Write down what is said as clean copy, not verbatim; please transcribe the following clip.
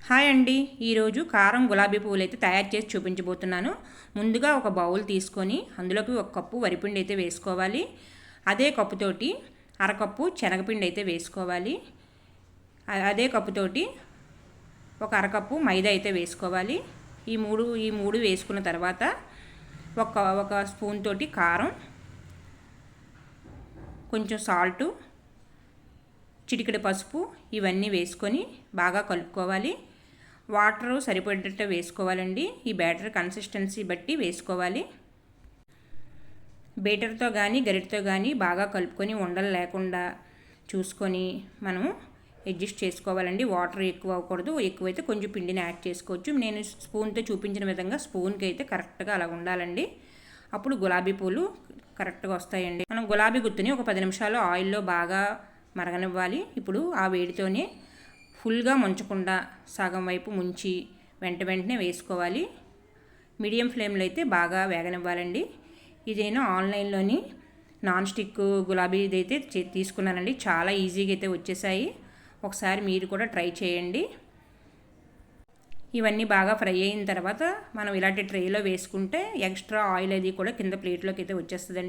Hi అండి, ఈరోజు కారం గులాబీ పువ్వులు అయితే తయారు చేసి చూపించబోతున్నాను. ముందుగా ఒక బౌల్ తీసుకొని అందులోకి 1 కప్పు వరిపిండి అయితే వేసుకోవాలి. అదే కప్పుతోటి అరకప్పు శనగపిండి అయితే వేసుకోవాలి. అదే కప్పుతోటి ఒక అరకప్పు మైదా అయితే వేసుకోవాలి. ఈ మూడు వేసుకున్న తర్వాత ఒక స్పూన్ తోటి కారం, కొంచెం సాల్టు, చిటికెడు పసుపు ఇవన్నీ వేసుకొని బాగా కలుపుకోవాలి. వాటర్ సరిపడేటట్టు వేసుకోవాలండి. ఈ బ్యాటర్ కన్సిస్టెన్సీ బట్టి వేసుకోవాలి. బీటర్తో కానీ గరిటతో కానీ బాగా కలుపుకొని ఉండలు లేకుండా చూసుకొని మనం అడ్జస్ట్ చేసుకోవాలండి. వాటర్ ఎక్కువ అవ్వకూడదు, ఎక్కువైతే కొంచెం పిండిని యాడ్ చేసుకోవచ్చు. నేను స్పూన్తో చూపించిన విధంగా స్పూన్కి అయితే కరెక్ట్గా అలా ఉండాలండి. అప్పుడు గులాబీ పూలు కరెక్ట్గా వస్తాయండి. మనం గులాబీ గుత్తుని ఒక 10 నిమిషాలు ఆయిల్లో బాగా మరగనివ్వాలి. ఇప్పుడు ఆ వేడితోనే ఫుల్గా ముంచకుండా సగం వైపు ముంచి వెంటనే వేసుకోవాలి. మీడియం ఫ్లేమ్లో అయితే బాగా వేగనివ్వాలండి. ఇది నేను ఆన్లైన్లోని నాన్ స్టిక్ గులాబీ ఇదైతే తీసుకున్నానండి. చాలా ఈజీగా అయితే వచ్చేసాయి. ఒకసారి మీరు కూడా ట్రై చేయండి. ఇవన్నీ బాగా ఫ్రై అయిన తర్వాత మనం ఇలాంటి ట్రేలో వేసుకుంటే ఎక్స్ట్రా ఆయిల్ అది కూడా కింద ప్లేట్లోకి అయితే వచ్చేస్తుందండి.